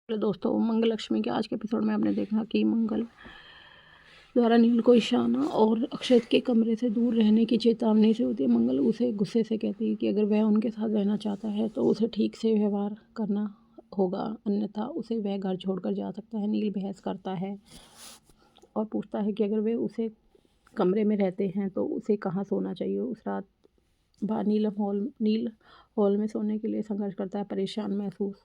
Hello दोस्तों, मंगल लक्ष्मी के आज के एपिसोड में आपने देखा कि मंगल द्वारा नील को ईशाना और अक्षत के कमरे से दूर रहने की चेतावनी से होती है। मंगल उसे गुस्से से कहती है कि अगर वह उनके साथ रहना चाहता है तो उसे ठीक से व्यवहार करना होगा, अन्यथा उसे वह घर छोड़कर जा सकता है। नील बहस करता है और पूछता है कि अगर वे उसे कमरे में रहते हैं तो उसे कहाँ सोना चाहिए। उस रात नील हॉल में सोने के लिए संघर्ष करता है, परेशान महसूस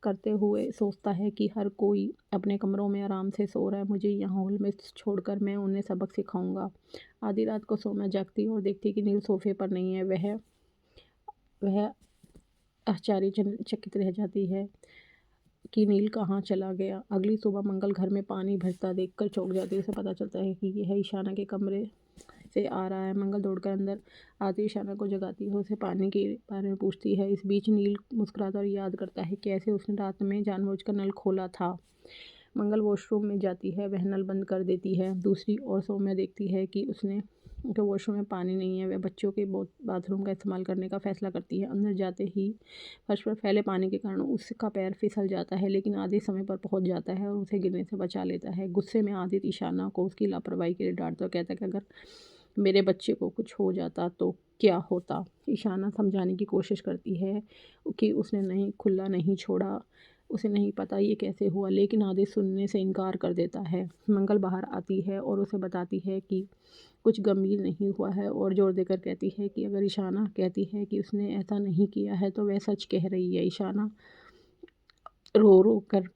करते हुए सोचता है कि हर कोई अपने कमरों में आराम से सो रहा है, मुझे यहाँ हॉल में छोड़कर मैं उन्हें सबक सिखाऊंगा। आधी रात को सोम्या जागती और देखती कि नील सोफे पर नहीं है। वह आश्चर्यचकित रह जाती है कि नील कहाँ चला गया। अगली सुबह मंगल घर में पानी भरता देखकर चौंक जाती है। उसे पता चलता है कि यह ईशाना के कमरे से आ रहा है। मंगल दौड़कर अंदर आती ईशाना को जगाती है, उसे पानी के बारे में पूछती है। इस बीच नील मुस्कुराता और याद करता है कैसे उसने रात में जानबूझकर नल खोला था। मंगल वॉशरूम में जाती है, वह नल बंद कर देती है। दूसरी ओर सौम्या देखती है कि उनके वॉशरूम में पानी नहीं है। वह बच्चों के बाथरूम का इस्तेमाल करने का फैसला करती है। अंदर जाते ही फर्श पर फैले पानी के कारण उसका पैर फिसल जाता है, लेकिन आधे समय पर पहुंच जाता है और उसे गिरने से बचा लेता है। गुस्से में आदित ईशाना को उसकी लापरवाही के लिए डांटता और कहता है कि अगर मेरे बच्चे को कुछ हो जाता तो क्या होता। ईशाना समझाने की कोशिश करती है कि उसने खुला नहीं छोड़ा, उसे नहीं पता ये कैसे हुआ, लेकिन आदित्य सुनने से इनकार कर देता है। मंगल बाहर आती है और उसे बताती है कि कुछ गंभीर नहीं हुआ है और जोर देकर कहती है कि अगर ईशाना कहती है कि उसने ऐसा नहीं किया है तो वह सच कह रही है। ईशाना रो रो कर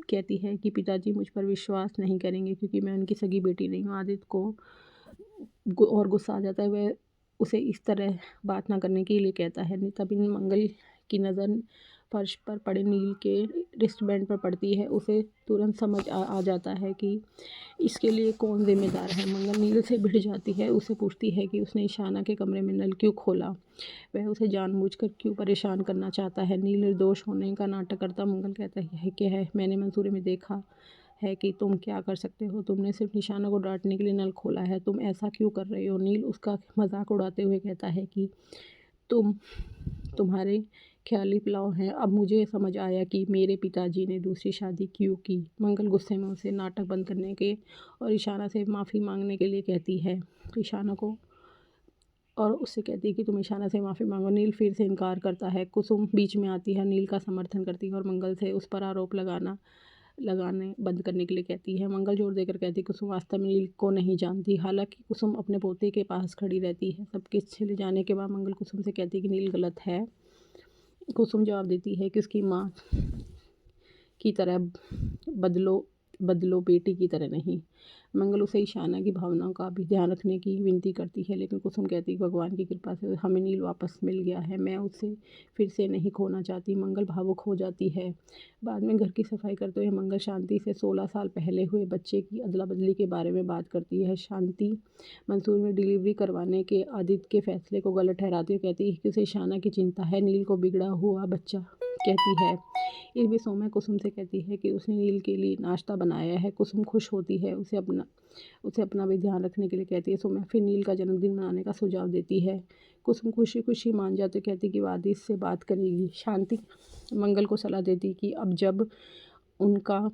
कहती है कि पिताजी मुझ पर विश्वास नहीं करेंगे क्योंकि मैं उनकी सगी बेटी नहीं हूँ। आदित्य को और गुस्सा आ जाता है। वह उसे इस तरह बात ना करने के लिए कहता है। तभी मंगल की नज़र फर्श पर पड़े नील के रिस्टबैंड पर पड़ती है। उसे तुरंत समझ आ जाता है कि इसके लिए कौन जिम्मेदार है। मंगल नील से भिड़ जाती है, उसे पूछती है कि उसने ईशाना के कमरे में नल क्यों खोला, वह उसे जानबूझकर क्यों परेशान करना चाहता है। नील निर्दोष होने का नाटक करता मंगल कहता है कि मैंने मंसूरी में देखा है कि तुम क्या कर सकते हो, तुमने सिर्फ ईशाना को डांटने के लिए नल खोला है, तुम ऐसा क्यों कर रहे हो। नील उसका मजाक उड़ाते हुए कहता है कि तुम्हारे ख्याली पुलाव हैं। अब मुझे समझ आया कि मेरे पिताजी ने दूसरी शादी क्यों की। मंगल गुस्से में उसे नाटक बंद करने के और ईशाना से माफ़ी मांगने के लिए कहती है ईशाना को और उससे कहती है कि तुम ईशाना से माफ़ी मांगो। नील फिर से इनकार करता है। कुसुम बीच में आती है, नील का समर्थन करती है और मंगल से उस पर आरोप लगाने बंद करने के लिए कहती है। मंगल जोर देकर कहती है कुसुम वास्तव में नील को नहीं जानती। हालांकि कुसुम अपने पोते के पास खड़ी रहती है। सबके चले जाने के बाद मंगल कुसुम से कहती है कि नील गलत है। कुसुम जवाब देती है कि उसकी माँ की तरह बदलो बेटी की तरह नहीं। मंगल उसे ईशाना की भावनाओं का भी ध्यान रखने की विनती करती है, लेकिन कुसुम कहती है कि भगवान की कृपा से हमें नील वापस मिल गया है, मैं उसे फिर से नहीं खोना चाहती। मंगल भावुक हो जाती है। बाद में घर की सफाई करते हुए मंगल शांति से 16 साल पहले हुए बच्चे की अदला बदली के बारे में बात करती है। शांति मंसूर में डिलीवरी करवाने के आदित्य के फैसले को गलत ठहराती हुई कहती है कि उसे ईशाना की चिंता है, नील को बिगड़ा हुआ बच्चा कहती है। इस बीच सौम्या कुसुम से कहती है कि उसने नील के लिए नाश्ता बनाया है। कुसुम खुश होती है, उसे अपना भी ध्यान रखने के लिए कहती है। सौम्या फिर नील का जन्मदिन मनाने का सुझाव देती है। कुसुम खुशी खुशी मान जाते कहती कि वह आदित्य से बात करेगी। शांति मंगल को सलाह देती कि अब जब उनका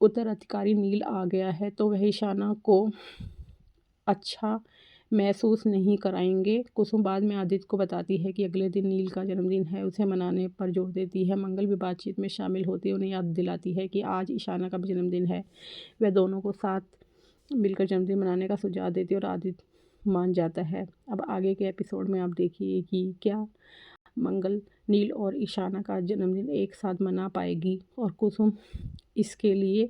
उत्तराधिकारी नील आ गया है तो वह ईशाना को अच्छा महसूस नहीं कराएंगे। कुसुम बाद में आदित्य को बताती है कि अगले दिन नील का जन्मदिन है, उसे मनाने पर जोर देती है। मंगल भी बातचीत में शामिल होती है, उन्हें याद दिलाती है कि आज ईशाना का भी जन्मदिन है। वह दोनों को साथ मिलकर जन्मदिन मनाने का सुझाव देती है और आदित्य मान जाता है। अब आगे के एपिसोड में आप देखिए कि क्या मंगल नील और ईशाना का जन्मदिन एक साथ मना पाएगी और कुसुम इसके लिए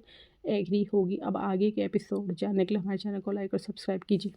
एग्री होगी। अब आगे के एपिसोड जानने के लिए हमारे चैनल को लाइक और सब्सक्राइब कीजिए।